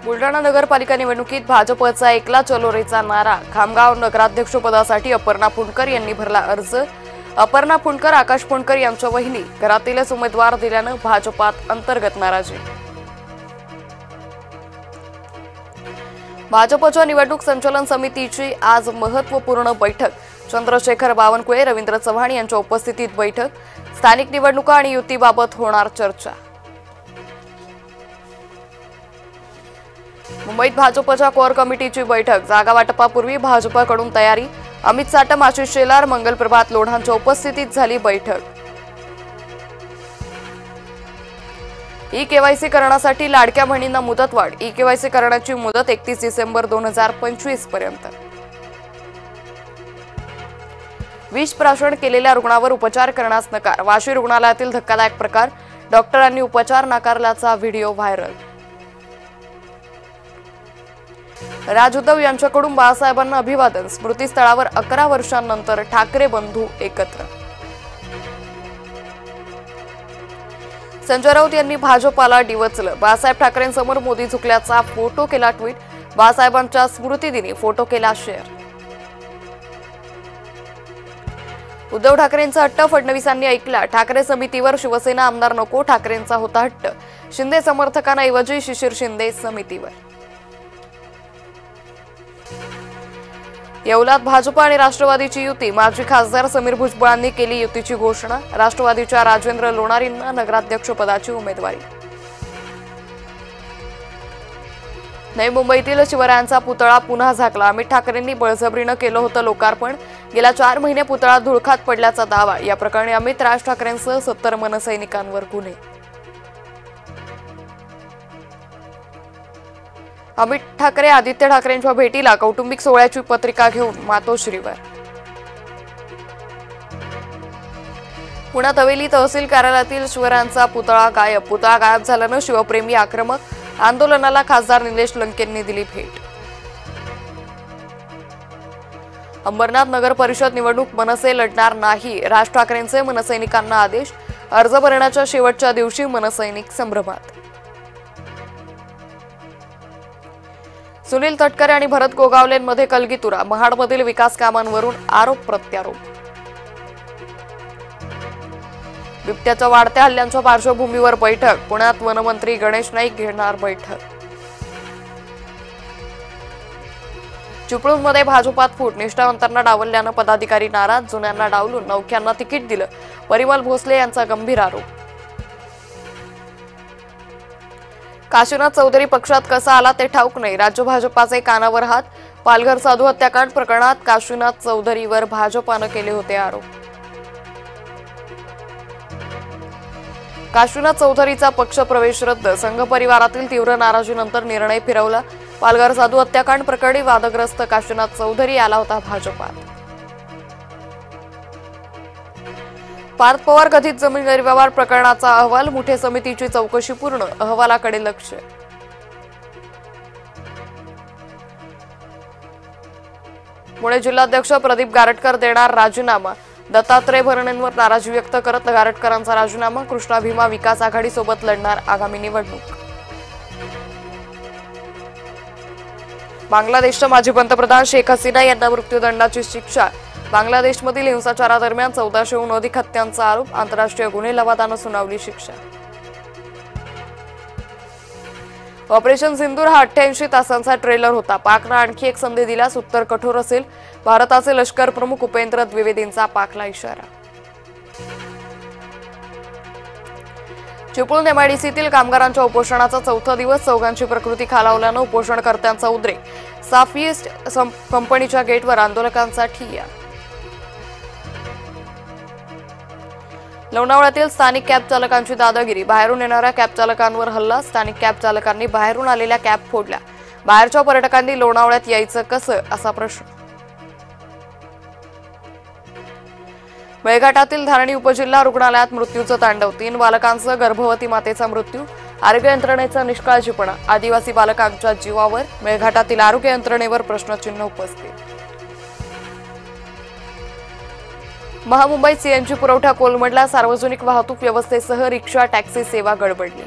बुलढाणा नगरपालिका निवडणुकीत भाजपचा एकला चलो रेचा नारा। खामगाव नगराध्यक्षपदासाठी अपर्णा पुणकर यांनी भरला अर्ज। अपर्णा पुणकर आकाश पुणकर यांच्या वहिनी घरातीलच उमेदवार दिल्यानं भाजपात अंतर्गत नाराजी। भाजपच्या निवडणूक संचालन समितीची आज महत्त्वपूर्ण बैठक। चंद्रशेखर बावनकुळे, रवींद्र चव्हाण यांच्या उपस्थितीत बैठक। स्थानिक निवडणुका आणि युतीबाबत होणार चर्चा। मुंबईत भाजपच्या कोर कमिटीची बैठक। जागा वाटपापूर्वी भाजपकडून तयारी। अमित साटम, आशिष शेलार, मंगल प्रभात लोढांच्या उपस्थितीत झाली बैठक। ई-केवायसी करण्यासाठी लाडक्या बहिणींना मुदतवाढ। ई-केवायसी करण्याची मुदत 31 डिसेंबर 2025 पर्यंत। विष प्राशन केलेल्या रुग्णावर उपचार करण्यास नकार। वाशी रुग्णालयातील धक्कादायक प्रकार। डॉक्टरांनी उपचार नाकारल्याचा व्हिडिओ व्हायरल। राज उद्धव यांच्याकडून बाळासाहेबांना अभिवादन। स्मृतीस्थळावर 11 वर्षांनंतर ठाकरे बंधू एकत्र। संजय राऊत यांनी भाजपाला डिवचलं। बाळासाहेब ठाकरेंसमोर मोदी झुकल्याचा फोटो केला ट्विट। बाळासाहेबांच्या स्मृतिदिनी फोटो केला शेअर। उद्धव ठाकरेंचा हट्ट फडणवीसांनी ऐकला। ठाकरे समितीवर शिवसेना आमदार नको, ठाकरेंचा होता हट्ट। शिंदे समर्थकांऐवजी शिशिर शिंदे समितीवर। येवल्यात भाजप आणि राष्ट्रवादीची युती। माजी खासदार समीर भुजबळांनी केली युतीची घोषणा। राष्ट्रवादीच्या राजेंद्र लोणारींना नगराध्यक्षपदाची उमेदवारी। नवी मुंबईतील शिवरायांचा पुतळा पुन्हा झाकला। अमित ठाकरेंनी बळजबरीनं केलं होतं लोकार्पण। गेल्या 4 महिने पुतळा धुळखात पडल्याचा दावा। या प्रकरणी अमित, राज ठाकरेंसह 70 मनसैनिकांवर गुन्हे। अमित ठाकरे आदित्य ठाकरेंच्या भेटीला कौटुंबिक सोहळ्याची पत्रिका घेऊन मातोश्रीवर। पुण्यात हवेली तहसील कार्यालयातील शिवरायांचा पुतळा गायब। पुतळा गायब झाल्यानं शिवप्रेमी आक्रमक। आंदोलनाला खासदार निलेश लंकेंनी दिली भेट। अंबरनाथ नगर परिषद निवडणूक मनसे लढणार नाही। राज ठाकरेंचे मनसैनिकांना आदेश। अर्ज भरण्याच्या शेवटच्या दिवशी मनसैनिक संभ्रमात। सुनील तटकरे आणि भरत गोगावलेंमध्ये कलगीतुरा। महाडमधील विकास कामांवरून आरोप प्रत्यारोप। बिबट्याच्या वाढत्या हल्ल्यांच्या पार्श्वभूमीवर बैठक। पुण्यात वनमंत्री गणेश नाईक घेणार बैठक। चिपळूणमध्ये भाजपात फूट। निष्ठावंतांना डावलल्यानं पदाधिकारी नाराज। जुन्यांना डावलून नौख्यांना तिकीट दिलं। परिमल भोसले यांचा गंभीर आरोप। काशीनाथ चौधरी पक्षात कसा आला ते ठाऊक नाही। राज्य भाजपाचे कानावर हात। पालघर साधू हत्याकांड प्रकरणात काशीनाथ चौधरीवर भाजपानं केले होते आरोप। काशीनाथ चौधरीचा पक्ष प्रवेश रद्द। संघ परिवारातील तीव्र नाराजीनंतर निर्णय फिरवला। पालघर साधू हत्याकांड प्रकरणी वादग्रस्त काशीनाथ चौधरी आला होता भाजपात। पार्थ पवार कथित जमीन गैरव्यवहार प्रकरणाचा अहवाल। मुठे समितीची चौकशी पूर्ण। अहवालाकडे लक्ष। पुणे जिल्हाध्यक्ष प्रदीप गारटकर देणार राजीनामा। दत्तात्रय भरणेंवर नाराजी व्यक्त करत गारटकरांचा राजीनामा। कृष्णा भीमा विकास आघाडीसोबत लढणार आगामी निवडणूक। बांगलादेशच्या माजी पंतप्रधान शेख हसीना यांना मृत्यूदंडाची शिक्षा। बांगलादेशमधील हिंसाचारादरम्यान 1400हून अधिक हत्यांचा आरोप। आंतरराष्ट्रीय गुन्हे लवादानं सुनावली शिक्षा। ऑपरेशन सिंदूर हा 88 तासांचा ट्रेलर होता। पाकनं आणखी एक संधी दिल्यास उत्तर कठोर असेल। भारताचे लष्कर प्रमुख उपेंद्र द्विवेदींचा पाकला इशारा। चिपळूण एमआयडीसीतील कामगारांच्या उपोषणाचा 4था दिवस। चौघांची प्रकृती खालावल्यानं उपोषणकर्त्यांचा उद्रेक। साफईस्ट कंपनीच्या गेटवर आंदोलकांचा ठिय्या। लोणावळ्यातील स्थानिक कॅब चालकांची दादागिरी। बाहेरून येणाऱ्या कॅब चालकांवर हल्ला। स्थानिक कॅब चालकांनी बाहेरून आलेल्या कॅब फोडल्या। बाहेरच्या पर्यटकांनी लोणावळ्यात यायचं कसं असा प्रश्न। मेळघाटातील धारणी उपजिल्हा रुग्णालयात मृत्यूचं तांडव। 3 बालकांसह गर्भवती मातेचा मृत्यू। आरोग्य यंत्रणेचा निष्काळजीपणा। आदिवासी बालकांच्या जीवावर। मेळघाटातील आरोग्य यंत्रणेवर प्रश्नचिन्ह उपस्थित। महामुंबईत सीएनजी पुरवठा कोलमडला। सार्वजनिक वाहतूक व्यवस्थेसह रिक्षा टॅक्सी सेवा गडबडली।